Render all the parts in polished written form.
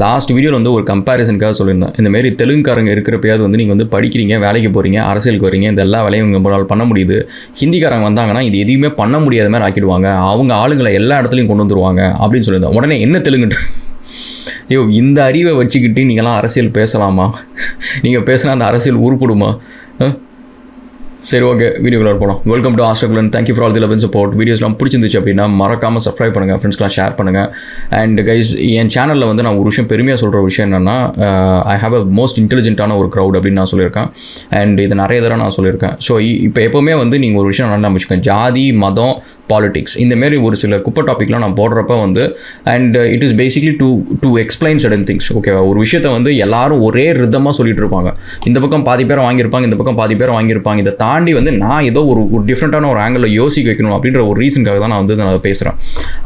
Last வீடியோவில் வந்து ஒரு கம்பேரிசனுக்காக சொல்லியிருந்தேன். இந்தமாரி தெலுங்குக்காரங்க இருக்கிறப்பயாவது வந்து நீங்கள் வந்து படிக்கிறீங்க, வேலைக்கு போகிறீங்க, அரசியலுக்கு வரீங்க, இந்த எல்லா வேலையும் நம்மளால் பண்ண முடியுது. ஹிந்திக்காரங்க வந்தாங்கன்னா இது எதுவுமே பண்ண முடியாத மாதிரி ஆக்கிடுவாங்க, அவங்க ஆளுங்களை எல்லா இடத்துலையும் கொண்டு வந்துருவாங்க அப்படின்னு சொல்லியிருந்தேன். உடனே என்ன தெலுங்கு ஐயோ, இந்த அறிவை வச்சுக்கிட்டு நீங்களாம் அரசியல் பேசலாமா? நீங்கள் பேசினா அந்த அரசியல் உருப்படுமா? சரி, ஓகே, வீடியோக்குள்ள போகலாம். வெல்கம் டு ஆஸ்ட்ரகுலன். Thank you for all the love and support. வீடியோஸ்லாம் பிடிச்சிருந்துச்சு அப்படின்னா மறக்காமல் சப்ஸ்கிரைப் பண்ணுங்கள், ஃப்ரெண்ட்ஸ்லாம் ஷேர் பண்ணுங்கள். அண்ட் கைஸ், என் சேனலில் வந்து நான் ஒரு விஷயம் பெருமையாக சொல்கிற விஷயம் என்னென்னா, ஐ ஹாவ் அ மோஸ்ட் இன்டெலிஜென்ட்டான ஒரு க்ரௌட் அப்படின்னு நான் சொல்லியிருக்கேன். அண்ட் இது நிறைய தடவை நான் சொல்லியிருக்கேன். ஸோ இப்போ எப்போவுமே வந்து நீங்கள் ஒரு விஷயம் நல்லா வச்சுக்கோங்க, ஜாதி, மதம், பாலிடிக்ஸ், இந்தமாரி ஒரு சில குப்பை டாப்பிக்லாம் நான் போடுறப்ப வந்து, and it is basically to explain sudden things. ஓகேவா? ஒரு விஷயத்தை வந்து எல்லாரும் ஒரே ரிதமாக சொல்லிட்டு இருப்பாங்க. இந்த பக்கம் பாதி பேர் வாங்கியிருப்பாங்க, இந்த பக்கம் பாதி பேர் வாங்கியிருப்பாங்க. இதை தாண்டி வந்து நான் ஏதோ ஒரு டிஃப்ரெண்ட்டான ஒரு ஆங்கிளில் யோசிக்க வைக்கணும் அப்படின்ற ஒரு ரீசனுக்காக தான் நான் வந்து நான் பேசுகிறேன்.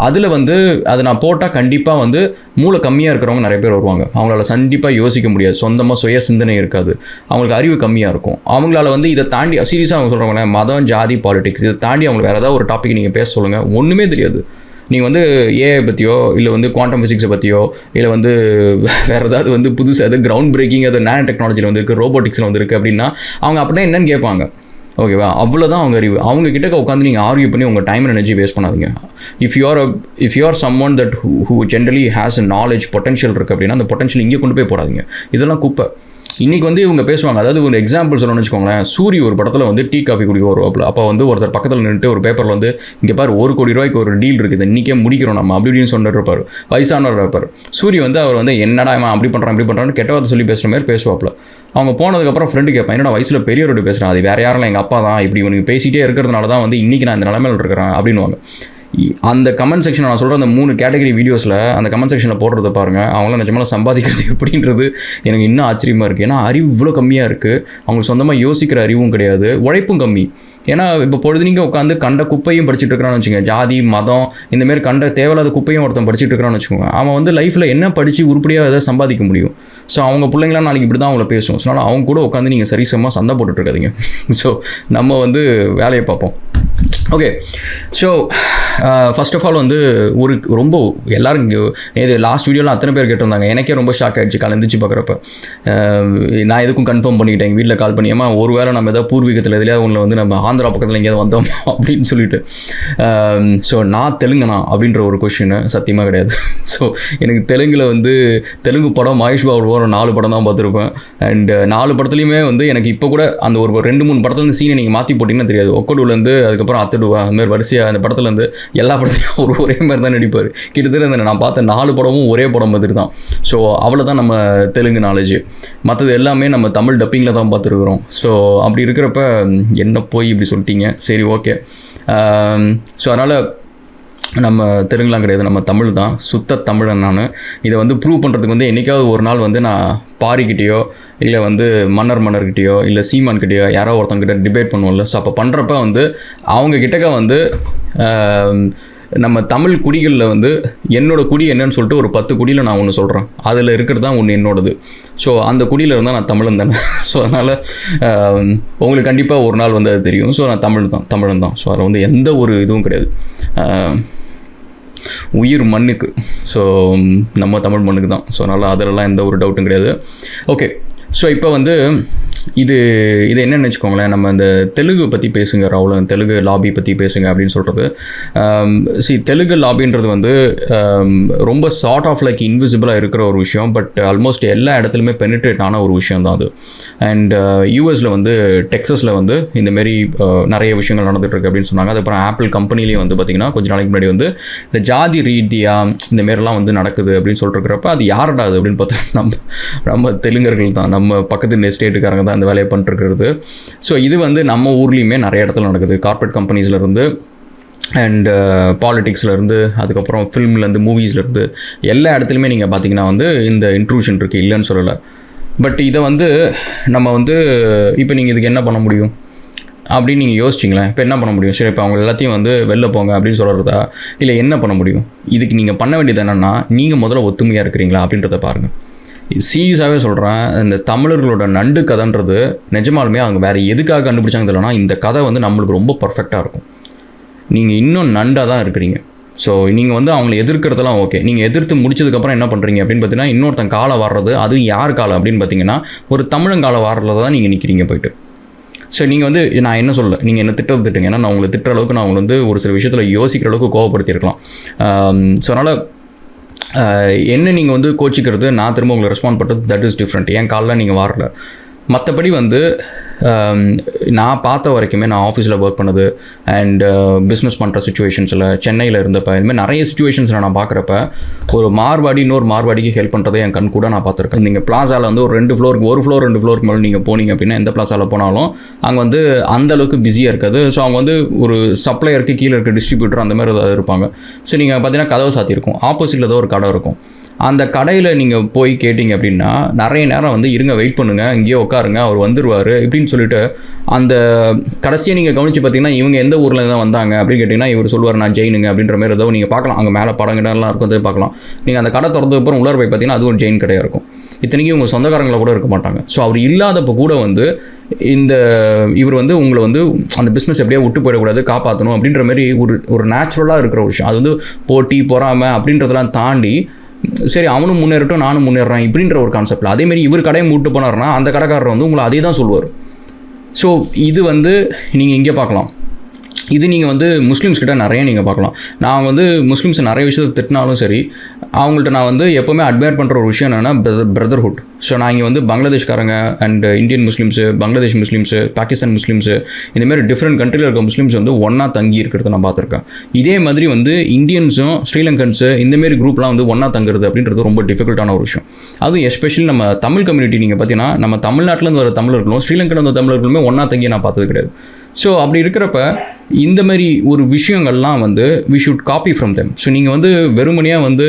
அதில் வந்து அதை நான் போட்டால் கண்டிப்பாக வந்து மூளை கம்மியாக இருக்கிறவங்க நிறைய பேர் வருவாங்க. அவங்களால கண்டிப்பாக யோசிக்க முடியாது, சொந்தமாக சுய சிந்தனை இருக்காது, அவங்களுக்கு அறிவு கம்மியாக இருக்கும். அவங்களால வந்து இதை தாண்டி சீரியஸாக அவங்க சொல்கிறாங்க மதம், ஜாதி, பாலிடிக்ஸ், இதை தாண்டி அவங்களுக்கு வேறு ஏதாவது ஒரு டாபிக் நீங்கள் பேச சொல்லுங்கள், ஒன்றுமே தெரியாது. நீங்கள் வந்து ஏஐ பற்றியோ இல்லை வந்து குவாண்டம் ஃபிசிக்ஸை பற்றியோ இல்லை வந்து வேறு ஏதாவது வந்து புதுசாக அது கிரவுண்ட் பிரேக்கிங், அது நேனோ டெக்னாலஜியில் வந்து இருக்குது, ரோபோட்டிக்ஸில் வந்து இருக்குது அப்படின்னா அவங்க அப்படின்னா என்னென்னு கேட்பாங்க. ஓகேவா? அவ்வளோதான் அவங்க அறிவு. அவங்க கிட்டக்க உட்காந்து நீங்கள் ஆர்கியூ பண்ணி உங்கள் டைம் அண்ட் எனர்ஜி வேஸ்ட் பண்ணாதீங்க. If you are someone that who generally has a knowledge, potential இருக்குது அப்படின்னா அந்த பொட்டன்ஷியல் இங்கே கொண்டு போய் போடாதீங்க. இதெல்லாம் குப்பை. இன்றைக்கி வந்து இவங்க பேசுவாங்க. அதாவது ஒரு எக்ஸாம்பிள் சொல்லணும்னு வச்சுக்கோங்களேன், சூரிய ஒரு படத்தில் வந்து டீ காஃபி குடிக்க வருவாப்பில். அப்போ வந்து ஒருத்தர் பக்கத்தில் நின்றுட்டு ஒரு பேப்பரில் வந்து இங்கே பாரு ₹1 கோடி ஒரு டீல் இருக்குது, இன்றைக்கே முடிக்கிறோம் நம்ம அப்படின்னு சொல்லிட்டு இருப்பார். வயசானவர் இருப்பார். சூரிய வந்து அவர் வந்து என்னடா இவன் அப்படி பண்ணுறான்னு கெட்ட வார்த்தை சொல்லி பேசுகிற மாதிரி பேசுவாப்பில். அவங்க போனதுக்கப்புறம் ஃப்ரெண்டு கேட்பேன், என்னோட வயசில் பெரியவரோட பேசுகிறேன், அது வேறு யாரும் எங்கள் அப்பா தான், இப்படி இவனுக்கு பேசிகிட்டே இருக்கிறதுனால தான் வந்து இன்றைக்கி நான் இந்த நிலைமையில் இருக்கிறேன் அப்படின்வாங்க. அந்த கமெண்ட் செக்ஷன் நான் சொல்கிற அந்த 3 கேட்டகரி வீடியோஸில் அந்த கமெண்ட் செக்ஷனில் போடுறத பாருங்கள். அவங்களாம் நிஜமாக சம்பாதிக்கிறது எப்படின்றது எனக்கு இன்னும் ஆச்சரியமாக இருக்குது. ஏன்னா அறிவு இவ்வளோ கம்மியாக இருக்குது, அவங்களுக்கு சொந்தமாக யோசிக்கிற அறிவும் கிடையாது, உழைப்பும் கம்மி. ஏன்னா இப்போ பொழுது நீங்கள் உட்காந்து கண்ட குப்பையும் படிச்சுட்டு இருக்கிறான்னு வச்சுக்கோங்க, ஜாதி, மதம், இந்தமாரி கண்ட தேவையில்லாத குப்பையும் ஒருத்தன் படிச்சுட்டு இருக்கிறான்னு வச்சுக்கோங்க, அவன் வந்து லைஃப்பில் என்ன படித்து உருப்படியாக எதாவது சம்பாதிக்க முடியும்? ஸோ அவங்க பிள்ளைங்களாம் நாளைக்கு இப்படி தான் அவங்கள பேசும். ஸோ அதனால் அவங்க கூட உட்காந்து நீங்கள் சரிசமாக சண்டை போட்டுட்ருக்காதீங்க. ஸோ நம்ம வந்து வேலையை பார்ப்போம். Okay, so first of all வந்து ஒரு ரொம்ப எல்லோரும் இங்கே இது லாஸ்ட் வீடியோவில் அத்தனை பேர் கேட்டிருந்தாங்க. எனக்கே ரொம்ப ஷாக் ஆகிடுச்சு கலந்துச்சு பார்க்குறப்ப. நான் எதுக்கும் கன்ஃபார்ம் பண்ணிக்கிட்டேன், எங்கள் வீட்டில் கால் பண்ணியாமா ஒரு வேளை நம்ம எதாவது பூர்வீகத்தில் எதுலையா உங்களை வந்து நம்ம ஆந்திரா பக்கத்தில் எங்கேயாவது வந்தோம் அப்படின்னு சொல்லிட்டு. ஸோ நான் தெலுங்கனா அப்படின்ற ஒரு கொஷின் சத்தியமாக கிடையாது. ஸோ எனக்கு தெலுங்கில் வந்து தெலுங்கு படம் மகேஷ் பாபு ஒரு 4 படம் தான் பார்த்துருப்பேன். அண்ட் 4 படத்துலையுமே வந்து எனக்கு இப்போ கூட அந்த ஒரு 2-3 படத்துலேருந்து சீனை நீங்கள் மாற்றி போட்டிங்கன்னா தெரியாது. ஒக்கடுலேருந்து அதுக்கப்புறம் அத்தடுவா அந்த மாதிரி வரிசையாக அந்த படத்துலேருந்து எல்லா படத்துலையும் ஒரே மாதிரி தான் நடிப்பார். கிட்டத்தட்ட நான் பார்த்த 4 படமும் ஒரே படம் மாதிரி தான். ஸோ அவ்வளோதான் நம்ம தெலுங்கு நாலேஜ். மற்றது எல்லாமே நம்ம தமிழ் டப்பிங்கில் தான் பார்த்துருக்குறோம். ஸோ அப்படி இருக்கிறப்ப என்ன போய் இப்படி சொல்லிட்டீங்க. சரி, ஓகே. ஸோ அதனால் நம்ம தெலுங்குலாம் கிடையாது, நம்ம தமிழ் தான், சுத்த தமிழன். நான் இதை வந்து ப்ரூவ் பண்ணுறதுக்கு வந்து என்றைக்காவது ஒரு நாள் வந்து நான் பாரிக்கிட்டேயோ இல்லை வந்து மன்னர்கிட்டையோ இல்லை சீமான்கிட்டையோ யாரோ ஒருத்தங்கிட்ட டிபேட் பண்ணுவோம்ல. ஸோ அப்போ பண்ணுறப்ப வந்து அவங்க கிட்டக்க வந்து நம்ம தமிழ் குடிகளில் வந்து என்னோடய குடி என்னன்னு சொல்லிட்டு ஒரு 10 குடியில் நான் ஒன்று சொல்கிறேன், அதில் இருக்கிறது தான் ஒன்று என்னோடது. ஸோ அந்த குடியில் இருந்தால் நான் தமிழன் தானே. ஸோ அதனால் உங்களுக்கு கண்டிப்பாக ஒரு நாள் வந்து அது தெரியும். ஸோ நான் தமிழன் தான். ஸோ அதில் வந்து எந்த ஒரு இதுவும் கிடையாது. உயிர் மண்ணுக்கு, ஸோ நம்ம தமிழ் மண்ணுக்கு தான். ஸோ அதனால் அதிலெல்லாம் எந்த ஒரு டவுட்டும் கிடையாது. ஓகே, ஸோ இப்போ வந்து இது என்னென்னு வச்சுக்கோங்களேன், நம்ம இந்த தெலுங்கு பற்றி பேசுங்க ராகுல், தெலுங்கு லாபி பற்றி பேசுங்க அப்படின்னு சொல்கிறது. தெலுங்கு லாபின்றது வந்து ரொம்ப சார்ட் ஆஃப் லைக் இன்விசிபிளாக இருக்கிற ஒரு விஷயம். பட் ஆல்மோஸ்ட் எல்லா இடத்துலையுமே பெனிட்ரேட் ஆன ஒரு விஷயம் தான் அது. அண்ட் யூஎஸில் வந்து டெக்ஸஸில் வந்து இந்தமாரி நிறைய விஷயங்கள் நடந்துகிட்ருக்கு அப்படின்னு சொன்னாங்க. அதுக்கப்புறம் ஆப்பிள் கம்பெனிலையும் வந்து பார்த்திங்கன்னா கொஞ்சம் நாளைக்கு முன்னாடி வந்து இந்த ஜாதி ரீதியாக இந்தமாரிலாம் வந்து நடக்குது அப்படின்னு சொல்லிட்டுருக்கிறப்ப அது யாரடா அது அப்படின்னு பார்த்தா நம்ம தெலுங்கர்கள் தான், நம்ம பக்கத்து ஸ்டேட்டுக்காரங்க தான் அந்த வேலையை பண்ணிட்டுருக்கிறது. ஸோ இது வந்து நம்ம ஊர்லேயுமே நிறைய இடத்துல நடக்குது. கார்ப்பரேட் கம்பெனிஸ்லேருந்து அண்ட் பாலிட்டிக்ஸ்லேருந்து அதுக்கப்புறம் ஃபில்ம்லேருந்து மூவிஸ்லேருந்து எல்லா இடத்துலையுமே நீங்கள் பார்த்தீங்கன்னா வந்து இந்த இன்ட்ரூஷன் இருக்குது, இல்லைன்னு சொல்லலை. பட் இதை வந்து நம்ம வந்து இப்போ நீங்கள் இதுக்கு என்ன பண்ண முடியும் அப்படின்னு நீங்கள் யோசிச்சிங்களேன். இப்போ என்ன பண்ண முடியும்? சரி, இப்போ அவங்க எல்லாத்தையும் வந்து வெளில போங்க அப்படின்னு சொல்கிறதா, இல்லை என்ன பண்ண முடியும்? இதுக்கு நீங்கள் பண்ண வேண்டியது என்னென்னா, நீங்கள் முதல்ல ஒத்துமையாக இருக்கிறீங்களா அப்படின்றத பாருங்கள். சீரியஸாகவே சொல்கிறேன், இந்த தமிழர்களோட நண்டு கதைன்றது நிஜமாலுமே அவங்க வேறு எதுக்காக கண்டுபிடிச்சாங்க தெரியலனா, இந்த கதை வந்து நம்மளுக்கு ரொம்ப பர்ஃபெக்டாக இருக்கும். நீங்கள் இன்னும் நண்டாக தான் இருக்கிறீங்க. ஸோ நீங்கள் வந்து அவங்களை எதிர்க்கிறதெல்லாம் ஓகே. நீங்கள் எதிர்த்து முடிச்சதுக்கப்புறம் என்ன பண்ணுறீங்க அப்படின்னு பார்த்தீங்கன்னா, இன்னொருத்தன் காலை வாடுறது, அது யார் காலை அப்படின்னு பார்த்தீங்கன்னா, ஒரு தமிழங்காலை வாடுறத தான் நீங்கள் நிற்கிறீங்க போயிட்டு. ஸோ நீங்கள் வந்து நான் என்ன சொல்ல, நீங்கள் என்ன திட்டுங்க. ஏன்னா நான் உங்களை திட்டுற அளவுக்கு நான் உங்களை வந்து ஒரு சில விஷயத்தில் யோசிக்கிற அளவுக்கு கோவப்படுத்தியிருக்கலாம். ஸோ அதனால் என்ன நீங்கள் வந்து கோச்சிக்கிறது, நான் திரும்ப உங்களை ரெஸ்பாண்ட் பண்ணுறது, தட் இஸ் டிஃப்ரெண்ட். என் காலில் நீங்கள் வாரல. மற்றபடி வந்து நான் பார்த்த வரைக்குமே, நான் ஆஃபீஸில் ஒர்க் பண்ணது அண்ட் பிஸ்னஸ் பண்ணுற சுச்சுவேஷன்ஸில் சென்னையில் இருந்தப்போ இதுமாதிரி நிறைய சுச்சுவேஷன்ஸில் நான் பார்க்குறப்ப ஒரு மார்வாடி இன்னொரு மார்வாடிக்கு ஹெல்ப் பண்ணுறதை என் கண் கூட நான் பார்த்துருக்கேன். நீங்கள் பிளாஸாவில் வந்து ஒரு 2 ஃப்ளோருக்கு மேலே நீங்கள் போனீங்க அப்படின்னா, எந்த பிளாஸாவில் போனாலும் அங்கே வந்து அந்தளவுக்கு பிஸியாக இருக்காது. ஸோ அவங்க வந்து ஒரு சப்ளையருக்கு கீழே இருக்க டிஸ்ட்ரிபியூட்டர் அந்த மாதிரி ஏதாவது இருப்பாங்க. ஸோ நீங்கள் பார்த்தீங்கன்னா கதவை சாத்தியிருக்கும், ஆப்போசிட்டில் ஏதோ ஒரு கடை இருக்கும். அந்த கடையில் நீங்கள் போய் கேட்டிங்க அப்படின்னா, நிறைய நேரம் வந்து இருங்க, வெயிட் பண்ணுங்கள், இங்கேயே உட்காருங்க, அவர் வந்துடுவார் இப்படின்னு சொல்லிட்டு, அந்த கடைசியாக நீங்கள் கவனித்து பார்த்தீங்கன்னா, இவங்க எந்த ஊரில் தான் வந்தாங்க அப்படின்னு கேட்டிங்கன்னா, இவர் சொல்லுவார் நான் ஜெயினுங்க அப்படின்ற மாதிரி ஏதோ நீங்கள் பார்க்கலாம். அங்கே மேலே படங்கள்லாம் இருக்கும், அதை பார்க்கலாம். நீங்கள் அந்த கடை திறந்ததுக்கப்புறம் உள்ளார போய் பார்த்தீங்கன்னா அது ஒரு ஜெயின் கடையாக இருக்கும். இத்தனைக்கும் இவங்க சொந்தக்காரங்களை கூட இருக்க மாட்டாங்க. ஸோ அவர் இல்லாதப்போ கூட வந்து இவர் வந்து உங்களை வந்து அந்த பிஸ்னஸ் எப்படியா விட்டு போயிடக்கூடாது, காப்பாற்றணும் அப்படின்ற மாதிரி ஒரு நேச்சுரலாக இருக்கிற ஒரு விஷயம். அது வந்து போட்டி பொறாமை அப்படின்றதெல்லாம் தாண்டி, சரி அவனும் முன்னேறட்டும் நானும் முன்னேறேன் இப்படின்ற ஒரு கான்செப்டில். அதேமாரி இவர் கடையை மூட்டு போனார்னா அந்த கடைக்காரர் வந்து உங்களை அதே தான் சொல்லுவார். ஸோ இது வந்து நீங்கள் இங்கே பார்க்கலாம். இது நீங்கள் வந்து முஸ்லீம்ஸ் கிட்ட நிறைய நீங்கள் பார்க்கலாம். நான் வந்து முஸ்லீம்ஸை நிறைய விஷயத்தை திட்டினாலும் சரி, அவங்கள்ட்ட நான் வந்து எப்போவுமே அட்மையர் பண்ணுற ஒரு விஷயம் என்னென்னா பிரதர்ஹுட். ஸோ நான் இங்கே வந்து பங்களாதேஷ்காரங்க and Indian Muslims, Bangladesh Muslims, Pakistan Muslims, இந்தமாதிரி டிஃப்ரெண்ட் கண்ட்ரியில் இருக்க முஸ்லீம்ஸ் வந்து ஒன்றா தங்கி இருக்கிறத நான் பார்த்துருக்கேன். இதே மாதிரி வந்து இந்தியன்ஸும் ஸ்ரீலங்கன்ஸு இந்தமாரி குரூப்லாம் வந்து ஒன்றா தங்குறது அப்படின்றது ரொம்ப டிஃபிகல்ட்டான ஒரு விஷயம். அதுவும் எஸ்பெஷலி நம்ம தமிழ் கம்யூனிட்டி நீங்கள் பார்த்தீங்கன்னா, நம்ம தமிழ்நாட்டிலேருந்து வர தமிழர்களும் ஸ்ரீலங்காவில் வந்த தமிழர்களுமே ஒன்றா தங்கி நான் பார்த்தது கிடையாது. ஸோ அப்படி இருக்கிறப்ப இந்த மாதிரி ஒரு விஷயங்கள்லாம் வந்து we should copy from them. So நீங்கள் வந்து வெறுமனையாக வந்து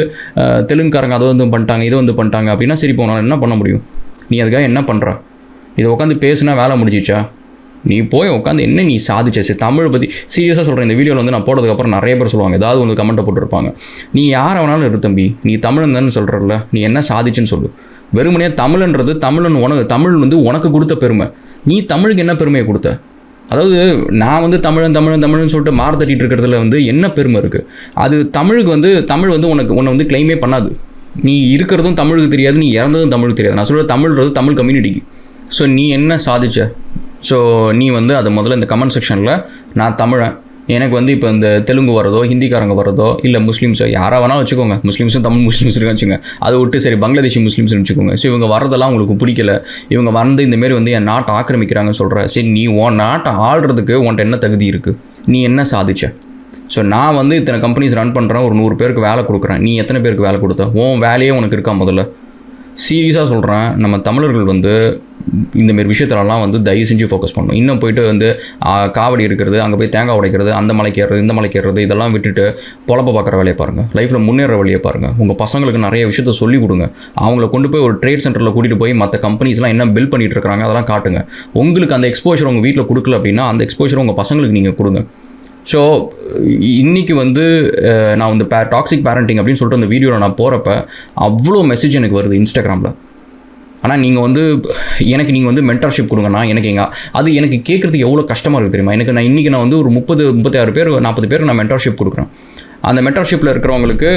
தெலுங்குக்காரங்க அதை வந்து பண்ணிட்டாங்க, இதை வந்து பண்ணிட்டாங்க அப்படின்னா சரி போனாலும் என்ன பண்ண முடியும்? நீ அதுக்காக என்ன பண்ணுற? இதை உட்காந்து பேசுனா வேலை முடிஞ்சிச்சா? நீ போய் உட்காந்து என்ன நீ சாதிச்ச? சரி தமிழை பற்றி சீரியஸாக சொல்கிறேன். இந்த வீடியோவில் வந்து நான் போட்டதுக்கப்புறம் நிறைய பேர் சொல்லுவாங்க, ஏதாவது வந்து கமெண்ட்டை போட்டுருப்பாங்க, நீ யாரை வேணாலும் இரு தம்பி, நீ தமிழன் தானே சொல்கிறல்ல, நீ என்ன சாதிச்சுன்னு சொல்லு. வெறுமனையாக தமிழன்றது தமிழ் வந்து உனக்கு கொடுத்த பெருமை. நீ தமிழுக்கு என்ன பெருமையை கொடுத்த? அதாவது நான் வந்து தமிழ்னு சொல்லிட்டு மாறு தட்டிகிட்டு இருக்கிறதுல வந்து என்ன பெருமை இருக்குது? அது தமிழுக்கு வந்து தமிழ் வந்து உன்னை வந்து கிளைமே பண்ணாது. நீ இருக்கிறதும் தமிழுக்கு தெரியாது, நீ இறந்ததும் தமிழுக்கு தெரியாது. நான் சொல்கிற தமிழ்ன்றது தமிழ் கம்யூனிட்டிக்கு. ஸோ நீ என்ன சாதிச்ச? ஸோ நீ வந்து அதை முதல்ல இந்த கமெண்ட் செக்ஷனில் நான் தமிழன், எனக்கு வந்து இப்போ இந்த தெலுங்கு வரதோ ஹிந்திக்காரங்க வரதோ இல்லை முஸ்லீம்ஸோ யாராக வேணாலும் வச்சுக்கோங்க, முஸ்லீம்ஸும் தமிழ் முஸ்லீம்ஸ் இருக்கான்னு வச்சுங்க, அதை விட்டு சரி பங்களாதேஷி முஸ்லீம்ஸ்னு வச்சுக்கோங்க. ஸோ இவங்க வரதெல்லாம் உங்களுக்கு பிடிக்கல, இவங்க வந்து இந்தமாரி வந்து என் நாட்டை ஆக்கிரமிக்கிறாங்கன்னு சொல்கிற. சரி நீ உன் நாட்டை ஆள்றதுக்கு உன்ட்ட என்ன தகுதி இருக்குது? நீ என்ன சாதிச்ச? ஸோ நான் வந்து இத்தனை கம்பெனிஸ் ரன் பண்ணுறேன், ஒரு 100 பேருக்கு வேலை கொடுக்குறேன், நீ எத்தனை பேருக்கு வேலை கொடுத்த? உன் வேலையே உனக்கு இருக்கா? முதல்ல சீரியஸாக சொல்கிறேன், நம்ம தமிழர்கள் வந்து இந்தமாரி விஷயத்துலலாம் வந்து தயவு செஞ்சு ஃபோக்கஸ் பண்ணணும். இன்னும் போயிட்டு வந்து காவடி இருக்கிறது, அங்கே போய் தேங்காய் உடைக்கிறது, அந்த மலைக்கு ஏறுறது இந்த மலைக்கு ஏறுறது, இதெல்லாம் விட்டுட்டு பொழப்ப பார்க்குற வேலையை பாருங்கள், லைஃப்பில் முன்னேற வழியை பாருங்கள். உங்கள் பசங்களுக்கு நிறைய விஷயத்த சொல்லிக் கொடுங்க. அவங்கள கொண்டு போய் ஒரு ட்ரேட் சென்டரில் கூட்டிகிட்டு போய் மற்ற கம்பெனிஸ்லாம் என்ன பில்ட் பண்ணிகிட்டு இருக்கிறாங்க அதெல்லாம் காட்டுங்க. உங்களுக்கு அந்த எக்ஸ்போஷர் உங்கள் வீட்டில் கொடுக்கல அப்படின்னா அந்த எக்ஸ்போஷர் உங்கள் பசங்களுக்கு நீங்கள் கொடுங்க. ஸோ இன்றைக்கி வந்து நான் வந்து டாக்ஸிக் பேரண்டிங் அப்படின்னு சொல்லிட்டு அந்த வீடியோவில் நான் போகிறப்ப அவ்வளோ மெசேஜ் எனக்கு வருது இன்ஸ்டாகிராமில். ஆனால் நீங்கள் வந்து நீங்கள் வந்து மென்டர்ஷிப் கொடுங்கண்ணா, அது எனக்கு கேட்குறதுக்கு எவ்வளோ கஷ்டமாக இருக்குது தெரியுமா? நான் இன்றைக்கி நான் வந்து ஒரு 30-36 பேர் 40 பேருக்கு நான் மென்டர்ஷிப் கொடுக்குறேன். அந்த மென்டர்ஷிப்பில் இருக்கிறவங்களுக்கு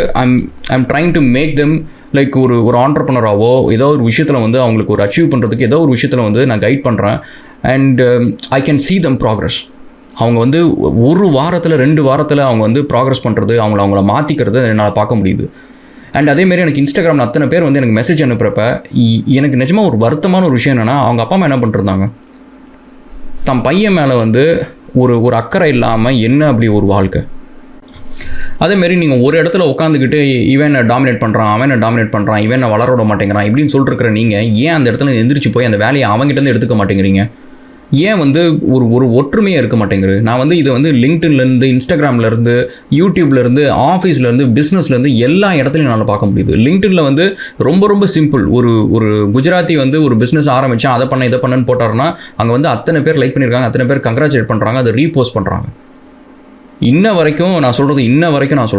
I'm trying to make them like ஒரு ஆண்டர்ப்ரனராகவோ ஏதோ ஒரு விஷயத்தில் வந்து அவங்களுக்கு ஒரு அச்சீவ் பண்ணுறதுக்கு ஏதோ ஒரு விஷயத்தில் வந்து நான் கைட் பண்ணுறேன். And I can see them progress. அவங்க வந்து ஒரு வாரத்தில் 2 வாரத்தில் அவங்க வந்து ப்ராக்ரஸ் பண்ணுறது, அவங்கள மாற்றிக்கிறது என்னால் பார்க்க முடியுது. அண்ட் அதேமாரி எனக்கு இன்ஸ்டாகிராமில் அத்தனை பேர் வந்து எனக்கு மெசேஜ் அனுப்புகிறப்ப எனக்கு நிஜமாக ஒரு வருத்தமான ஒரு விஷயம் என்னென்னா, அவங்க அப்பா அம்மா என்ன பண்ணிருந்தாங்க, தன் பையன் மேலே வந்து ஒரு அக்கறை இல்லாமல் என்ன அப்படி ஒரு வாழ்க்கை. அதேமாரி நீங்கள் ஒரு இடத்துல உட்காந்துக்கிட்டு இவன் டாமினேட் பண்ணுறான், அவன் டாமினேட் பண்ணுறான், இவன் வளர விட மாட்டேங்கிறான் இப்படின்னு சொல்லிட்டு நீங்கள் ஏன் அந்த இடத்துல எந்திரிச்சு போய் அந்த வேலையை அவங்ககிட்ட எடுத்துக்க மாட்டேங்கிறீங்க? ஏன் வந்து ஒரு ஒற்றுமையாக இருக்க மாட்டேங்குது? நான் வந்து இதை வந்து லிங்க்டின்லேருந்து, இன்ஸ்டாகிராம்லேருந்து, யூடியூப்லேருந்து, ஆஃபீஸ்லேருந்து, பிஸ்னஸ்லேருந்து எல்லா இடத்துலையும் என்னால் பார்க்க முடியுது. லிங்க்டின்ல வந்து ரொம்ப சிம்பிள். ஒரு குஜராத்தி வந்து ஒரு பிஸ்னஸ் ஆரம்பித்தா அதை பண்ண இதை பண்ணன்னு போட்டாருன்னா அங்கே வந்து அத்தனை பேர் லைக் பண்ணியிருக்காங்க, அத்தனை பேர் கங்க்ராச்சுலேட் பண்ணுறாங்க, அதை ரீபோஸ்ட் பண்ணுறாங்க. இன்ன வரைக்கும் நான்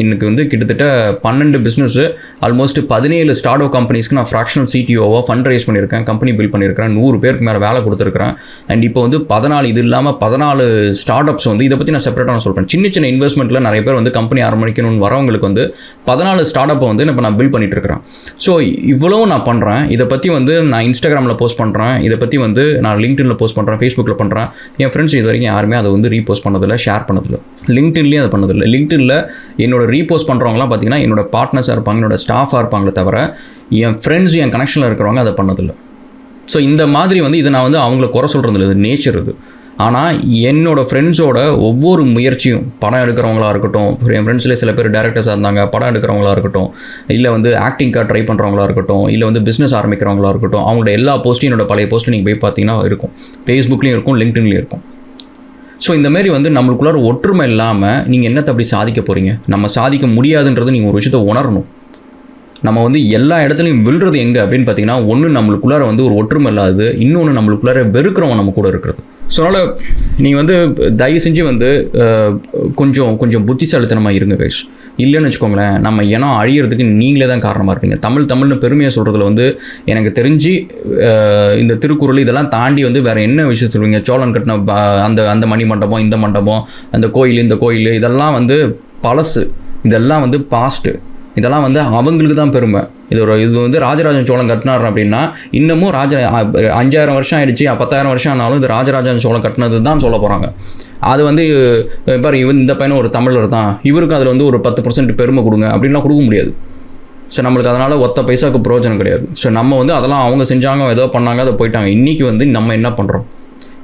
எனக்கு வந்து கிட்டத்தட்ட 12 பிஸ்னஸ்ஸு, ஆல்மோஸ்ட் 17 ஸ்டார்ட் அப் கம்பெனிஸ்க்கு நான் ஃப்ராக்ஷனல் சிடிஓவாக ஃபண்ட் ரைஸ் பண்ணியிருக்கேன், கம்பெனி பில்ட் பண்ணியிருக்கிறேன், 100 பேருக்கு மேலே வேலை கொடுத்துருக்கிறேன். அண்ட் இப்போ வந்து 14 இது இல்லாமல் 14 ஸ்டார்ட் அப்ஸ் வந்து இதை பற்றி நான் செப்பரேட்டாக நான் சொல்கிறேன். சின்ன சின்ன இன்வெஸ்ட்மெண்ட்டில் நிறைய பேர் வந்து கம்பெனி ஆரம்பிக்கணும்னு வரவங்களுக்கு வந்து 14 ஸ்டார்ட் அப்பை வந்து இப்போ நான் பில்ட் பண்ணிட்டு இருக்கிறேன். ஸோ இவ்வளவும் நான் பண்ணுறேன். இதை பற்றி வந்து நான் இன்ஸ்டாகிராமில் போஸ்ட் பண்ணுறேன், இதை பற்றி வந்து நான் லிங்க்டின்ல போஸ்ட் பண்ணுறேன், ஃபேஸ்புக்கில் பண்ணுறேன். என் ஃப்ரெண்ட்ஸ் இது வரைக்கும் யாருமே அதை வந்து ரீபோஸ்ட் பண்ணதில்லை, ஷேர் பண்ணதில்லை. லிங்க்டின்லேயும் அதை பண்ணதில்லை. லிங்க்டின்ல என்னோட ரீபோஸ்ட் பண்ணுறவங்களாம் பார்த்தீங்கன்னா என்னோட பார்ட்னர்ஸாக இருப்பாங்க, என்னோட ஸ்டாஃபாக இருப்பாங்களே தவிர என் ஃப்ரெண்ட்ஸ், என் கனெக்ஷனில் இருக்கிறவங்க அதை பண்ணதில்லை. ஸோ இந்த மாதிரி வந்து இதை நான் வந்து அவங்கள குறை சொல்கிறதில்ல, இது நேச்சர் இது. ஆனால் என்னோடய ஃப்ரெண்ட்ஸோட ஒவ்வொரு முயற்சியும், படம் எடுக்கிறவங்களா இருக்கட்டும், என் ஃப்ரெண்ட்ஸ்லேயே சில பேர் டேரக்டர்ஸாக இருந்தாங்க, படம் எடுக்கிறவங்களா இருக்கட்டும், இல்லை வந்து ஆக்டிங்காக ட்ரை பண்ணுறவங்களா இருக்கட்டும், இல்லை வந்து பிஸ்னஸ் ஆரம்பிக்கிறவங்களா இருக்கட்டும், அவங்களோட எல்லா போஸ்ட்டும் என்னோட பழைய போஸ்ட்டு நீங்கள் போய் பார்த்தீங்கன்னா இருக்கும். ஃபேஸ்புக்லேயும் இருக்கும், லிங்க்டின்லேயும் இருக்கும். ஸோ இந்தமாரி வந்து நம்மளுக்குள்ளார ஒற்றுமை இல்லாமல் நீங்கள் என்னத்தை அப்படி சாதிக்க போகிறீங்க? நம்ம சாதிக்க முடியாதுன்றது நீங்கள் ஒரு விஷயத்தை உணரணும். நம்ம வந்து எல்லா இடத்துலையும் விழுறது எங்கே அப்படின்னு பார்த்தீங்கன்னா, ஒன்று நம்மளுக்குள்ளார வந்து ஒரு ஒற்றுமை இல்லாது, இன்னொன்று நம்மளுக்குள்ளார வெறுக்கிறவங்க நம்ம கூட இருக்கிறது. ஸோ அதனால் நீங்கள் வந்து தயவு செஞ்சு வந்து கொஞ்சம் புத்திசாலித்தனமாக இருங்க கைஸ். இல்லைன்னு வச்சுக்கோங்களேன், நம்ம இனம் அழியிறதுக்கு நீங்களே தான் காரணமாக இருப்பீங்க. தமிழ்னு பெருமையாக சொல்கிறதுல வந்து எனக்கு தெரிஞ்சு இந்த திருக்குறள் இதெல்லாம் தாண்டி வந்து வேறு என்ன விஷயம் சொல்லுவீங்க? சோழன் கட்டின அந்த மணி மண்டபம், இந்த மண்டபம், அந்த கோயில், இந்த கோயில், இதெல்லாம் வந்து பழசு, இதெல்லாம் வந்து பாஸ்ட்டு, இதெல்லாம் வந்து அவங்களுக்கு தான் பெருமை. இது வந்து ராஜராஜன் சோழன் கட்டினார் அப்படின்னா இன்னமும் 5000 வருஷம் ஆயிடுச்சு, 10,000 வருஷம் ஆனாலும் இது ராஜராஜன் சோழன் கட்டினது தான் சொல்ல போகிறாங்க. அது வந்து பாரு, இந்த பையனும் ஒரு தமிழர் தான், இவருக்கும் அதில் வந்து ஒரு 10% பெருமை கொடுங்க அப்படின்லாம் கொடுக்க முடியாது. ஸோ நம்மளுக்கு அதனால் ஒத்த பைசாவுக்கு பிரயோஜனம் கிடையாது. ஸோ நம்ம வந்து அதெல்லாம் அவங்க செஞ்சாங்க, ஏதோ பண்ணாங்க, அதை போயிட்டாங்க. இன்றைக்கி வந்து நம்ம என்ன பண்ணுறோம்?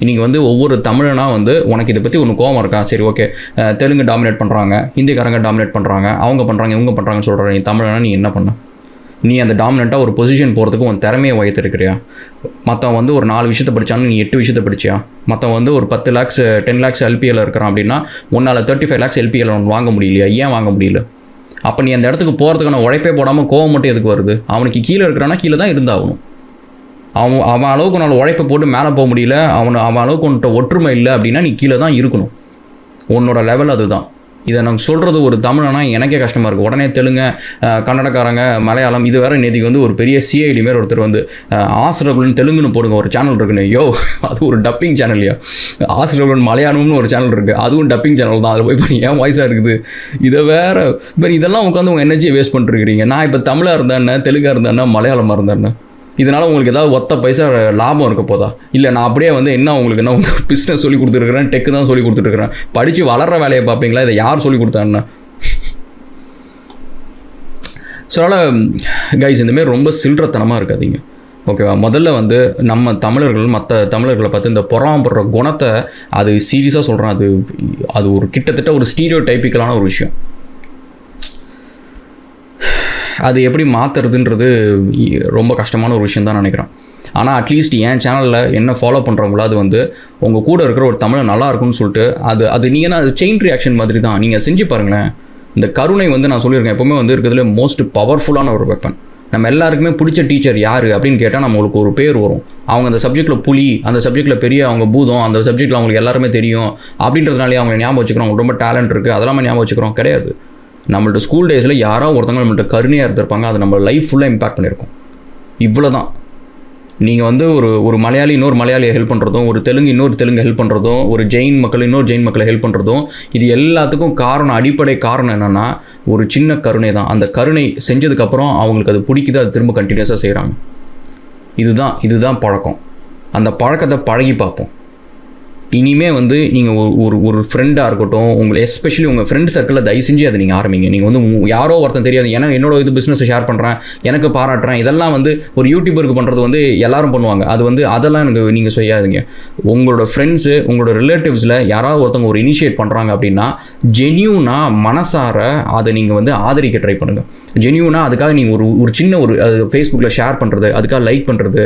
இன்றைக்கி வந்து ஒவ்வொரு தமிழனா வந்து உனக்கு இதை பற்றி ஒன்று கோவம் இருக்கா? சரி, ஓகே, தெலுங்கு டாமினேட் பண்ணுறாங்க, ஹிந்திக்காரங்க டாமினேட் பண்ணுறாங்க, அவங்க பண்ணுறாங்க, இவங்க பண்ணுறாங்கன்னு சொல்கிற நீ தமிழனா நீ என்ன பண்ண? நீ அந்த டாமினண்ட்டாக ஒரு பொசிஷன் போகிறதுக்கு உன் திறமையை உயர்த்திருக்கிறியா? மற்றவன் வந்து ஒரு 4 விஷயத்தை படித்தாலும் நீ 8 விஷயத்தை படிச்சியா? மற்றவன் வந்து ஒரு 10 lakhs 10 lakhs LPL இருக்கிறான் அப்படின்னா உன்னால் 35 lakhs LPL வாங்க முடியலையா? ஏன் வாங்க முடியல? அப்போ நீ அந்த இடத்துக்கு போகிறதுக்கான உழைப்பே போடாமல் கோவம் மட்டும் எதுக்கு வருது? அவனுக்கு கீழே இருக்கிறான்னா கீழே தான் இருந்தாகணும். அவன் அளவுக்கு உன்னால் உழைப்பை போட்டு மேலே போக முடியல, அவன் அளவுக்கு உன்கிட்ட ஒற்றுமை இல்லை அப்படின்னா நீ கீழே தான் இருக்கணும். உன்னோட லெவல் அதுதான். இதை நான் சொல்கிறது ஒரு தமிழனா எனக்கே கஷ்டமாக இருக்குது. உடனே தெலுங்கு, கன்னடக்காரங்க, மலையாளம், இது வேறு நேற்றுக்கு வந்து ஒரு பெரிய சிஐடி மாரி ஒருத்தர் வந்து ஆசிரபுலன் தெலுங்குன்னு போடுங்க ஒரு சேனல் இருக்குன்னு. அது ஒரு டப்பிங் சேனல்லையா? ஆசிரபுலன் மலையாளம்னு ஒரு சேனல் இருக்குது, அதுவும் டப்பிங் சேனல் தான். அதில் போய் பாருங்க ஏன் வாய்ஸாக இருக்குது. இதை வேறு இதெல்லாம் உட்காந்து உங்கள் எனர்ஜியை வேஸ்ட் பண்ணிருக்கிறீங்க. நான் இப்போ தமிழாக இருந்தேன்னா, தெலுங்காக இருந்தேன்னா, மலையாளமாக இருந்தேன்னா, இதனால் உங்களுக்கு ஏதாவது ஒத்த பைசா லாபம் இருக்க போதா? இல்லை நான் அப்படியே வந்து என்ன உங்களுக்கு என்ன வந்து பிஸ்னஸ் சொல்லி கொடுத்துருக்குறேன், டெக்கு தான் சொல்லி கொடுத்துட்ருக்குறேன், படித்து வளர்கிற வேலையை பார்ப்பீங்களா? இதை யார் சொல்லி கொடுத்தாங்கன்னா? ஸோ அதனால் கைஸ், இந்தமாரி ரொம்ப சில்லறத்தனமாக இருக்காதீங்க, ஓகேவா? முதல்ல வந்து நம்ம தமிழர்கள் மற்ற தமிழர்களை பார்த்து இந்த பொறாமப்படுற குணத்தை, அது சீரியஸாக சொல்கிறேன், அது ஒரு கிட்டத்தட்ட ஒரு ஸ்டீரியோ டைப்பிக்கலான ஒரு விஷயம். அது எப்படி மாற்றுறதுன்றது ரொம்ப கஷ்டமான ஒரு விஷயம் தான் நினைக்கிறேன். ஆனால் அட்லீஸ்ட் என் சேனலில் என்ன ஃபாலோ பண்ணுறவங்களோ அது வந்து உங்கள் கூட இருக்கிற ஒரு தமிழை நல்லா இருக்குன்னு சொல்லிட்டு அது நீங்கள் அது செயின் ரியாக்ஷன் மாதிரி தான். நீங்கள் செஞ்சு பாருங்களேன். இந்த கருணை வந்து நான் சொல்லியிருக்கேன், எப்போவுமே வந்து இருக்கிறதுல மோஸ்ட் பவர்ஃபுல்லான ஒரு வெப்பன். நம்ம எல்லாருக்குமே பிடிச்ச டீச்சர் யார் அப்படின்னு கேட்டால் நம்மளுக்கு ஒரு பேர் வரும். அவங்க அந்த சப்ஜெக்ட்டில் புலி, அந்த சப்ஜெக்ட்டில் பெரிய அவங்க பூதம், அந்த சப்ஜெக்ட்டில் அவங்களுக்கு எல்லாருமே தெரியும் அப்படின்றதுனாலே அவங்க ஞாபகம் வச்சுக்கிறோம். அவங்களுக்கு ரொம்ப டேலண்ட் இருக்குது, அதெல்லாம் ஞாபகம் வச்சுக்கிறோம். கிடையாது. நம்மள்ட்ட ஸ்கூல் டேஸில் யாரோ ஒருத்தவங்க நம்மள்ட்ட கருணையாக இருந்திருப்பாங்க, அது நம்ம லைஃப் ஃபுல்லாக இம்பாக்ட் பண்ணியிருக்கோம். இவ்வளோ தான். நீங்கள் வந்து ஒரு மலையாளி இன்னொரு மலையாளியை ஹெல்ப் பண்ணுறதும், ஒரு தெலுங்கு இன்னொரு தெலுங்கு ஹெல்ப் பண்ணுறதும், ஒரு ஜெயின் மக்கள் இன்னொரு ஜெயின் மக்களை ஹெல்ப் பண்ணுறதும், இது எல்லாத்துக்கும் அடிப்படை காரணம் என்னென்னா ஒரு சின்ன கருணை தான். அந்த கருணை செஞ்சதுக்கப்புறம் அவங்களுக்கு அது பிடிக்குது, அது திரும்ப கண்டினியூஸாக செய்கிறாங்க. இதுதான் பழக்கம். அந்த பழக்கத்தை பழகி பார்ப்போம். இனிமேல் வந்து நீங்கள் ஒரு ஃப்ரெண்டாக இருக்கட்டும், எஸ்பெஷலி உங்கள் ஃப்ரெண்ட் சர்க்கிளில் தயவு செஞ்சு அதை நீங்கள் ஆரம்பிங்க. நீங்கள் வந்து யாரோ ஒருத்தன் தெரியாது, ஏன்னா என்னோட பிஸ்னஸை ஷேர் பண்ணுறேன், எனக்கு பாராட்டுறேன், இதெல்லாம் வந்து ஒரு யூடியூபருக்கு பண்ணுறது வந்து எல்லாரும் பண்ணுவாங்க. அது வந்து அதெல்லாம் எனக்கு நீங்கள் செய்யாதுங்க. உங்களோட ஃப்ரெண்ட்ஸு, உங்களோட ரிலேட்டிவ்ஸில் யாராவது ஒருத்தவங்க ஒரு இனிஷியேட் பண்ணுறாங்க அப்படின்னா ஜென்யூனாக மனசார அதை நீங்கள் வந்து ஆதரிக்க ட்ரை பண்ணுங்கள். ஜென்யூனாக அதுக்காக நீங்கள் ஒரு சின்ன அது ஃபேஸ்புக்கில் ஷேர் பண்ணுறது, அதுக்காக லைக் பண்ணுறது,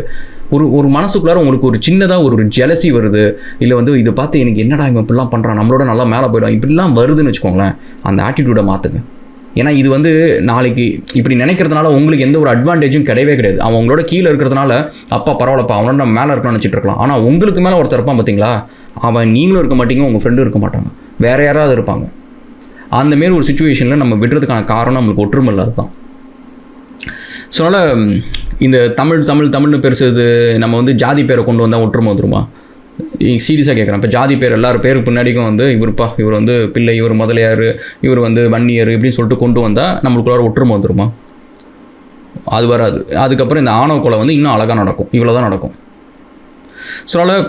ஒரு மனசுக்குள்ளார உங்களுக்கு ஒரு சின்னதாக ஒரு ஜெலசி வருது, இல்லை வந்து இதை பார்த்து எனக்கு என்னடா இவன் இப்படிலாம் பண்ணுறான், நம்மளோட நல்லா மேலே போய்டும், இப்படிலாம் வருதுன்னு வச்சுக்கோங்களேன். அந்த ஆட்டிடியூடை மாற்றுங்க. ஏன்னா இது வந்து நாளைக்கு இப்படி நினைக்கிறதுனால உங்களுக்கு எந்த ஒரு அட்வான்டேஜும் கிடையாது. அவன் உங்களோட கீழே இருக்கிறதுனால அப்பா பரவாயில்லப்பா அவனோட நம்ம மேலே இருக்கணும்னு நினச்சிட்டு இருக்கலாம். ஆனால் உங்களுக்கு மேலே ஒருத்தர் இருப்பான் பார்த்தீங்களா, அவன் நீங்களும் இருக்க மாட்டீங்க, உங்கள் ஃப்ரெண்டும் இருக்க மாட்டாங்க. வேறு யாராவது இருப்பாங்க. அந்தமாரி ஒரு சுச்சுவேஷனில் நம்ம விடுறதுக்கான காரணம் நம்மளுக்கு ஒற்றுமை இல்லாது தான். ஸோ அதனால் இந்த தமிழ்னு பெருசுது நம்ம வந்து ஜாதி பேரை கொண்டு வந்தால் ஒற்றுமை வந்துருமா? சீரியஸாக கேட்குறேன். இப்போ ஜாதி பேர் எல்லாரும் பேருக்கு பின்னாடிக்கும் வந்து இவர் வந்து பிள்ளை, இவர் முதலியார், இவர் வந்து வன்னியர் இப்படின்னு சொல்லிட்டு கொண்டு வந்தால் நம்மளுக்குள்ளார ஒற்றுமை வந்துருமா? அது வராது. அதுக்கப்புறம் இந்த ஆணவ கொலை வந்து இன்னும் அழகாக நடக்கும். இவ்வளோ தான் நடக்கும். ஸோ அதனால்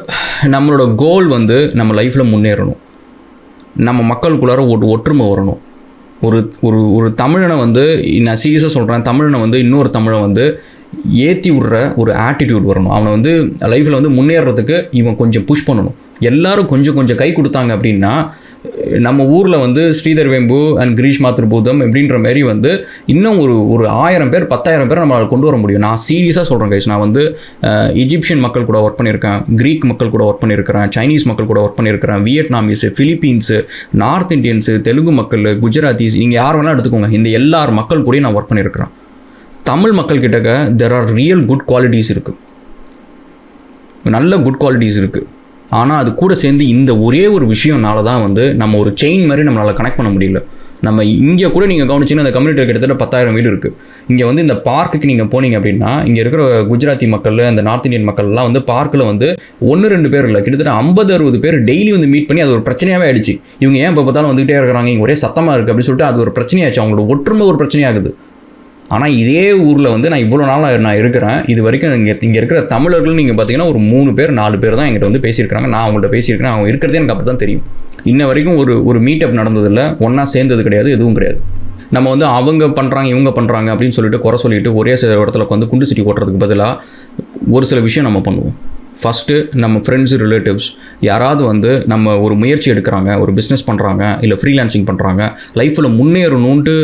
நம்மளோட கோல் வந்து நம்ம லைஃப்பில் முன்னேறணும். நம்ம மக்களுக்குள்ளார ஒற்றுமை வரணும். ஒரு ஒரு ஒரு தமிழனை வந்து நான் சீரியஸாக சொல்கிறேன், தமிழனை வந்து இன்னொரு தமிழை வந்து ஏற்றி விட்ற ஒரு ஆட்டிடியூட் வரணும். அவனை வந்து லைஃப்பில் வந்து முன்னேறதுக்கு இவன் கொஞ்சம் புஷ் பண்ணணும். எல்லோரும் கொஞ்சம் கை கொடுத்தாங்க அப்படின்னா நம்ம ஊரில் வந்து ஸ்ரீதர் வேம்பு அண்ட் கிரீஷ் மாத்ருபூதம் அப்படின்ற மாதிரி வந்து இன்னும் ஒரு 1000 பேர் 10,000 பேர் நம்மளால் கொண்டு வர முடியும். நான் சீரியஸாக சொல்கிறேன் கைஸ். நான் வந்து ஈஜிப்ஷியன் மக்கள் கூட ஒர்க் பண்ணியிருக்கேன், க்ரீக் மக்கள் கூட ஒர்க் பண்ணியிருக்கிறேன், சைனீஸ் மக்கள் கூட ஒர்க் பண்ணியிருக்கிறேன், வியட்நாமீஸு, ஃபிலிப்பீன்ஸு, நார்த் இந்தியன்ஸு, தெலுங்கு மக்கள், குஜராத்திஸ், நீங்கள் யார் வேணால் எடுத்துக்கோங்க. இந்த எல்லார் மக்கள் கூடயும் நான் ஒர்க் பண்ணியிருக்கிறேன். தமிழ் மக்கள் கிட்டக்க there are real good qualities இருக்குது, நல்ல குட் குவாலிட்டிஸ் இருக்குது. ஆனால் அது கூட சேர்ந்து இந்த ஒரே ஒரு விஷயம்னால தான் வந்து நம்ம ஒரு செயின் மாதிரி நம்மளால் கனெக்ட் பண்ண முடியல. நம்ம இங்கே கூட நீங்கள் கவனிச்சிங்கன்னா அந்த கம்யூனிட்டியில் கிட்டத்தட்ட 10,000 வீடு இருக்குது. இங்கே வந்து இந்த பார்க்குக்கு நீங்கள் போனீங்க அப்படின்னா இங்கே இருக்கிற குஜராத்தி மக்கள், அந்த நார்த் இந்தியன் மக்கள்லாம் வந்து பார்க்கில் வந்து 1-2 பேர் இல்லை, கிட்டத்தட்ட 50-60 பேர் டெய்லி வந்து மீட் பண்ணி அது ஒரு பிரச்சனையாகவே ஆயிடுச்சு. இவங்க ஏன் இப்போ பார்த்தாலும் வந்துகிட்டே இருக்கிறாங்க, இங்கே ஒரே சத்தமாக இருக்குது அப்படின்னு சொல்லிட்டு அது ஒரு பிரச்சனையாச்சு. அவங்களோட ஒற்றுமை ஒரு பிரச்சனையாகுது. ஆனால் இதே ஊரில் வந்து நான் இவ்வளோ நாளாக நான் இருக்கிறேன். இது வரைக்கும் இங்கே இருக்கிற தமிழர்கள் நீங்கள் பார்த்தீங்கன்னா ஒரு 3 பேர் 4 பேர் தான் என்கிட்ட வந்து பேசியிருக்காங்க. நான் அவங்கள்ட்ட பேசியிருக்கிறேன். அவங்க இருக்கிறதே எனக்கு அப்போ தான் தெரியும். இன்ன வரைக்கும் ஒரு மீட்டப் நடந்ததில்லை, ஒன்றா சேர்ந்தது கிடையாது, எதுவும் கிடையாது. நம்ம வந்து அவங்க பண்ணுறாங்க இவங்க பண்ணுறாங்க அப்படின்னு சொல்லிட்டு குறை சொல்லிட்டு ஒரே சில இடத்துல வந்து குண்டு சிட்டி ஓட்டுறதுக்கு பதிலாக ஒரு சில விஷயம் நம்ம பண்ணுவோம். ஃபஸ்ட்டு நம்ம ஃப்ரெண்ட்ஸு, ரிலேட்டிவ்ஸ் யாராவது வந்து நம்ம ஒரு முயற்சி எடுக்கிறாங்க, ஒரு பிஸ்னஸ் பண்ணுறாங்க, இல்லை ஃப்ரீலான்சிங் பண்ணுறாங்க, லைஃப்பில் முன்னேறணுன்ட்டு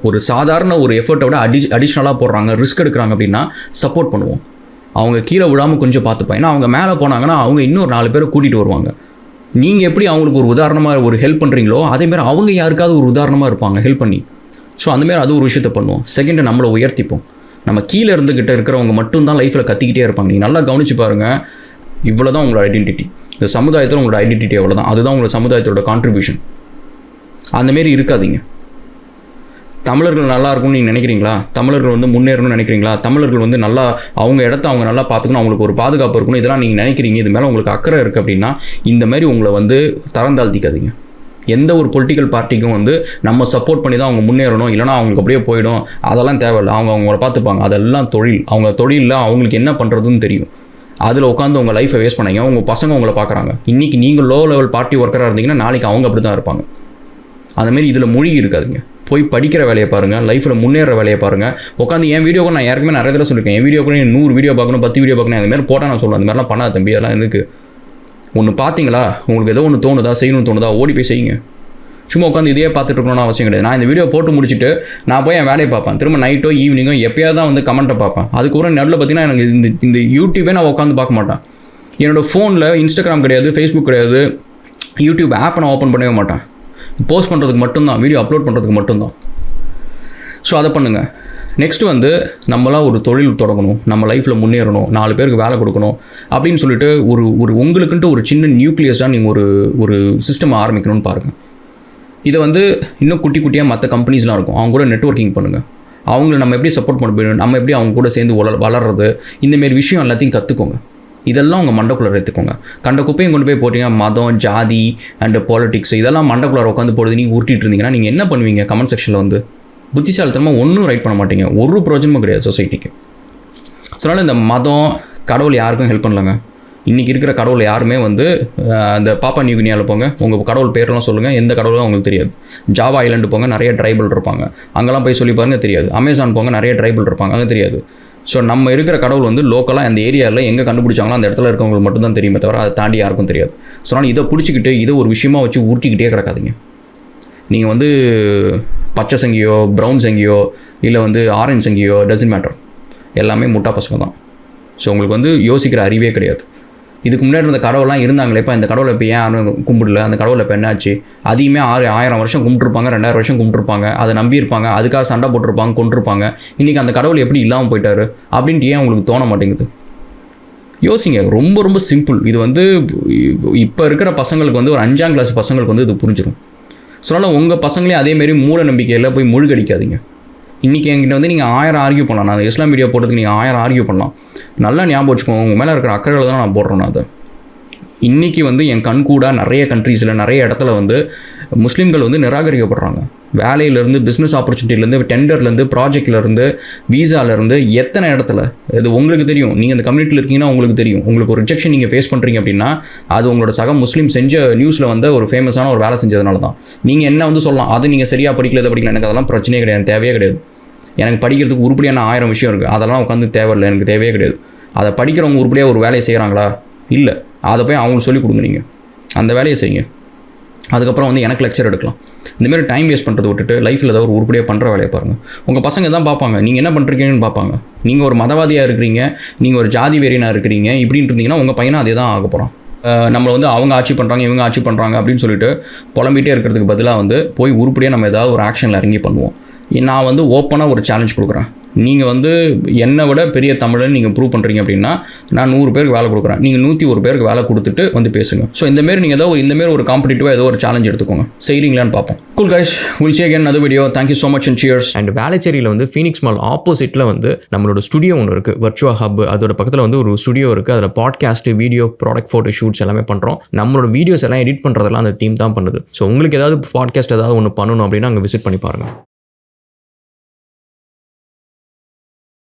ஒரு சாதாரண ஒரு எஃபர்ட்டை விட அடிஷ்னலாக போடுறாங்க, ரிஸ்க் எடுக்கிறாங்க அப்படின்னா சப்போர்ட் பண்ணுவோம். அவங்க கீழே விடாமல் கொஞ்சம் பார்த்துப்போம். ஏன்னா அவங்க மேலே போனாங்கன்னா அவங்க இன்னொரு 4 பேரை கூட்டிகிட்டு வருவாங்க. நீங்கள் எப்படி அவங்களுக்கு ஒரு உதாரணமாக ஒரு ஹெல்ப் பண்ணுறீங்களோ அதேமாதிரி அவங்க யாருக்காவது ஒரு உதாரணமாக இருப்பாங்க ஹெல்ப் பண்ணி. ஸோ அந்தமாரி அது ஒரு விஷயத்தை பண்ணுவோம். செகண்டு நம்மளை உயர்த்திப்போம். நம்ம கீழே இருந்துக்கிட்ட இருக்கிறவங்க மட்டும்தான் லைஃப்பில் கத்திக்கிட்டே இருப்பாங்க. நீங்கள் நல்லா கவனித்து பாருங்கள். இவ்வளோ தான் உங்களோட ஐடென்டிட்டி. இந்த சமுதாயத்தில் உங்களோட ஐடென்டிட்டி எவ்வளோ தான், அதுதான் உங்களோட சமுதாயத்தோட கான்ட்ரிபியூஷன். அந்தமாரி இருக்காதீங்க. தமிழர்கள் நல்லா இருக்கும்னு நீங்கள் நினைக்கிறீங்களா? தமிழர்கள் வந்து முன்னேறணும்னு நினைக்கிறீங்களா? தமிழர்கள் வந்து நல்லா அவங்க இடத்த அவங்க நல்லா பார்த்துக்கணும், அவங்களுக்கு ஒரு பாதுகாப்பு இருக்கணும், இதெல்லாம் நீங்கள் நினைக்கிறீங்க, இது மேலே உங்களுக்கு அக்கறை இருக்குது அப்படின்னா இந்த மாதிரி உங்களை வந்து தரந்தாழ்த்திக்காதீங்க. எந்த ஒரு பொலிட்டிக்கல் பார்ட்டிக்கும் வந்து நம்ம சப்போர்ட் பண்ணி தான் அவங்க முன்னேறணும், இல்லைனா அவங்களுக்கு அப்படியே போயிடும், அதெல்லாம் தேவையில்லை. அவங்கள பார்த்துப்பாங்க. அதெல்லாம் தொழில். அவங்க தொழிலில் அவங்களுக்கு என்ன பண்ணுறதுன்னு தெரியும். அதில் உட்காந்து உங்கள் லைஃப்பை வேஸ்ட் பண்ணாங்க. உங்கள் பசங்க உங்களை பார்க்குறாங்க. இன்றைக்கி நீங்கள் லோ லெவல் பார்ட்டி ஒர்க்கராக இருந்தீங்கன்னா நாளைக்கு அவங்க அப்படி தான் இருப்பாங்க. அதுமாரி இதில் மூழ்கி இருக்காதுங்க. போய் படிக்கிற வேலையை பாருங்கள், லைஃப்பில் முன்னேற வேலையை பாருங்கள். உட்காந்து என் வீடியோக்கு நான் யாருக்குமே நிறைய தடவை சொல்லியிருக்கேன், என் வீடியோக்கு 100 வீடியோ பார்க்கணும், 10 வீடியோ பார்க்கணும், அதுமாதிரி போட்டால் நான் சொல்லுவேன். அந்த மாதிரிலாம் பண்ணாத தம்பி, அதெல்லாம் எனக்கு ஒன்று பார்த்தீங்களா, உங்களுக்கு ஏதோ ஒன்று தோணுதா, செய்யணும்னு தோணுதா, ஓடி போய் செய்யுங்க. சும்மா உட்காந்து இதே பார்த்துட்டு இருக்கணும்னு அவசியம் கிடையாது. நான் இந்த வீடியோ போட்டு முடிச்சுட்டு நான் போய் என் வேலையை பார்ப்பேன். திரும்ப நைட்டோ ஈவினிங்கோ எப்போயாவது தான் வந்து கமெண்ட்டை பார்ப்பேன். அதுக்கப்புறம் நடுவில் பார்த்தீங்கன்னா எனக்கு இந்த யூடியூபே நான் உட்காந்து பார்க்க மாட்டேன். என்னோடய ஃபோனில் இன்ஸ்டாகிராம் கிடையாது, ஃபேஸ்புக் கிடையாது, யூடியூப் ஆப்பை நான் ஓப்பன் பண்ணவே மாட்டேன். போஸ்ட் பண்ணுறதுக்கு மட்டும்தான், வீடியோ அப்லோட் பண்ணுறதுக்கு மட்டும்தான். ஸோ அதை பண்ணுங்கள். நெக்ஸ்ட்டு வந்து நம்மளாம் ஒரு தொழில் தொடங்கணும், நம்ம லைஃப்பில் முன்னேறணும், 4 பேருக்கு வேலை கொடுக்கணும் அப்படின்னு சொல்லிட்டு ஒரு உங்களுக்குன்ட்டு ஒரு சின்ன நியூக்ளியஸாக நீங்கள் ஒரு சிஸ்டம் ஆரம்பிக்கணும்னு பாருங்கள். இதை வந்து இன்னும் குட்டி குட்டியாக மற்ற கம்பெனிஸ்லாம் இருக்கும், அவங்க கூட நெட்வொர்க்கிங் பண்ணுங்கள். அவங்கள நம்ம எப்படி சப்போர்ட் பண்ண போயிடும், நம்ம எப்படி அவங்க கூட சேர்ந்து வளர்றது, இந்தமாரி விஷயம் எல்லாத்தையும் கற்றுக்கோங்க. இதெல்லாம் உங்கள் மண்டக்குள்ளே எடுத்துக்கோங்க. கண்ட குப்பையும் கொண்டு போய் போட்டிங்கன்னா மதம், ஜாதி அண்டு பாலிட்டிக்ஸ் இதெல்லாம் மண்டக்குள்ளே உட்காந்து போடுறது நீங்கள் உருட்டிட்டு இருந்தீங்கன்னா நீங்கள் என்ன பண்ணுவீங்க? கமெண்ட் செக்ஷனில் வந்து புத்திசாலித்தனமாக ஒன்றும் ரைட் பண்ண மாட்டீங்க. ஒரு பிரயோஜனமும் கிடையாது சொசைட்டிக்கு. ஸோ அதனால் இந்த மதம், கடவுள் யாருக்கும் ஹெல்ப் பண்ணலங்க. இன்றைக்கி இருக்கிற கடவுள் யாருமே வந்து அந்த பாப்பா நியூ கினியாவில் போங்க, உங்கள் கடவுள் பேரெலாம் சொல்லுங்கள், எந்த கடவுளும் அவங்களுக்கு தெரியாது. ஜாவா ஐலாண்டு போங்க, நிறைய ட்ரைபல் இருப்பாங்க, அங்கெல்லாம் போய் சொல்லி பாருங்கள், தெரியாது. அமேசான் போங்க, நிறைய ட்ரைபல் இருப்பாங்க, அங்கே தெரியாது. ஸோ நம்ம இருக்கிற கடவுள் வந்து லோக்கலாக அந்த ஏரியாவில் எங்கே கண்டுபிடிச்சாங்களோ அந்த இடத்துல இருக்கவங்களுக்கு மட்டும்தான் தெரியுமே தவிர அதை தாண்டி யாருக்கும் தெரியாது. ஸோ அதனால் இதை பிடிச்சிக்கிட்டு இதை ஒரு விஷயமாக வச்சு ஊட்டிக்கிட்டே கிடக்காதீங்க. நீங்கள் வந்து பச்சை சங்கியோ, ப்ரௌன் சங்கியோ, இல்லை வந்து ஆரஞ்சு சங்கியோ, டசன்ட் மேட்டர், எல்லாமே முட்டா பசங்க தான். ஸோ உங்களுக்கு வந்து யோசிக்கிற அறிவே கிடையாது. இதுக்கு முன்னாடி இருந்த கடவுள்லாம் இருந்தாங்களே, இப்போ இந்த கடவுளை இப்போ ஏன் யாரும் கும்பிடல, அந்த கடவுளை இப்போ என்னாச்சு? அதையுமே 1000 வருஷம் கும்பிட்டுருப்பாங்க, 2000 வருஷம் கும்பிட்டுருப்பாங்க, அதை நம்பியிருப்பாங்க, அதுக்காக சண்டை போட்டிருப்பாங்க, கொண்டிருப்பாங்க. இன்றைக்கி அந்த கடவுள் எப்படி இல்லாமல் போயிட்டாரு அப்படின்ட்டு ஏன் உங்களுக்கு தோண மாட்டேங்குது? யோசிங்க. ரொம்ப ரொம்ப சிம்பிள். இது வந்து இப்போ இருக்கிற பசங்களுக்கு வந்து ஒரு 5ஆம் கிளாஸ் பசங்களுக்கு வந்து இது புரிஞ்சிடும். ஸோ அதனால் உங்கள் பசங்களே அதேமாரி மூட நம்பிக்கையில் போய் முழுகடிக்காதீங்க. இன்றைக்கி என்கிட்ட வந்து நீங்கள் 1000 ஆர்கியூ பண்ணலாம். நான் இஸ்லாம் வீடியோ போட்டதுக்கு நீங்கள் 1000 ஆர்கியூ பண்ணலாம். நல்லா ஞாபகம் வச்சுக்கோங்க, உங்கள் மேலே இருக்கிற அக்கறையில் தான் நான் போடுறேன். அதை இன்றைக்கி வந்து என் கண் கூட நிறைய கண்ட்ரீஸில் நிறைய இடத்துல வந்து முஸ்லீம்கள் வந்து நிராகரிக்கப்படுறாங்க. வேலையிலேருந்து, பிஸ்னஸ் ஆப்பர்ச்சுனிட்டிலேருந்து, டெண்டர்லேருந்து, ப்ராஜெக்ட்லேருந்து, வீசாலேருந்து, எத்தனை இடத்துல இது உங்களுக்கு தெரியும். நீங்கள் அந்த கம்யூனிட்டியில் இருக்கீங்கன்னா உங்களுக்கு தெரியும். உங்களுக்கு ஒரு ரிஜெக்ஷன் நீங்கள் ஃபேஸ் பண்ணுறீங்க அப்படின்னா அது உங்களோட சக முஸ்லீம் செஞ்ச நியூஸில் வந்து ஒரு ஃபேமஸான ஒரு வேலை செஞ்சதுனால தான். நீங்கள் என்ன வந்து சொல்லலாம், அது நீங்கள் சரியாக படிக்கல, இதை படிக்கல, எனக்கு அதெல்லாம் பிரச்சனையே கிடையாது, தேவையே கிடையாது. எனக்கு படிக்கிறதுக்கு உருப்படியான 1000 விஷயம் இருக்குது, அதெல்லாம் உட்காந்து தேவையில்லை, எனக்கு தேவையே கிடையாது. அதை படிக்கிறவங்க உருப்படியாக ஒரு வேலையை செய்கிறாங்களா? இல்லை. அதை போய் அவங்களுக்கு சொல்லிக் கொடுங்க. நீங்கள் அந்த வேலையை செய்யுங்க. அதுக்கப்புறம் வந்து எனக்கு லெக்சர் எடுக்கலாம். இந்தமாரி டைம் வேஸ்ட் பண்ணுறதை விட்டுட்டு லைஃப்பில் ஏதாவது ஒரு உருப்படியாக பண்ணுற வேலையை பாருங்கள். உங்கள் பசங்க தான் பார்ப்பாங்க, நீங்கள் என்ன பண்ணுறீங்கன்னு பார்ப்பாங்க. நீங்கள் ஒரு மதவாதியாக இருக்கிறீங்க, நீங்கள் ஒரு ஜாதி வெறியனாக இருக்கிறீங்க இப்படின்னு இருந்தீங்கன்னா உங்கள் பையனை அதே தான் ஆக போகிறான். நம்மளை வந்து அவங்க ஆட்சி பண்ணுறாங்க, இவங்க ஆட்சி பண்ணுறாங்க அப்படின்னு சொல்லிட்டு புலம்பிகிட்டே இருக்கிறதுக்கு பதிலாக வந்து போய் உருப்படியாக நம்ம ஏதாவது ஒரு ஆக்ஷனில் இறங்கி பண்ணுவோம். நான் வந்து ஓப்பனாக ஒரு சேலஞ்ச் கொடுக்குறேன். நீங்கள் வந்து என்னை விட பெரிய தமிழன் நீங்கள் ப்ரூவ் பண்ணுறீங்க அப்படின்னா நான் 100 பேருக்கு வேலை கொடுக்குறேன், நீங்கள் 101 பேருக்கு வேலை கொடுத்துட்டு வந்து பேசுங்க. ஸோ இந்தமாரி நீங்கள் ஏதோ ஒரு காம்படிட்டிவாக ஏதோ ஒரு சேலஞ்ச் எடுத்துக்கோங்க, செய்கிறீங்களான்னு பார்ப்போம். Cool guys, will see again another video. Thank you so much and cheers. And வேளச்சேரியில் வந்து ஃபீனிக்ஸ் மால் ஆப்போசிட்டில் வந்து நம்மளோட ஸ்டுடியோ ஒன்று இருக்குது, வர்ச்சுவா ஹப். அதோட பக்கத்தில் வந்து ஒரு ஸ்டுடியோ இருக்குது. அதில் podcast, video, product photo shoots எல்லாமே பண்ணுறோம். நம்மளோட வீடியோஸ் எல்லாம் எடிட் பண்ணுறதெல்லாம் அந்த டீம் தான் பண்ணுது. ஸோ உங்களுக்கு ஏதாவது பாட்காஸ்ட் ஏதாவது ஒன்று பண்ணணும் அப்படின்னா அங்கே விசிட் பண்ணி பாருங்கள்.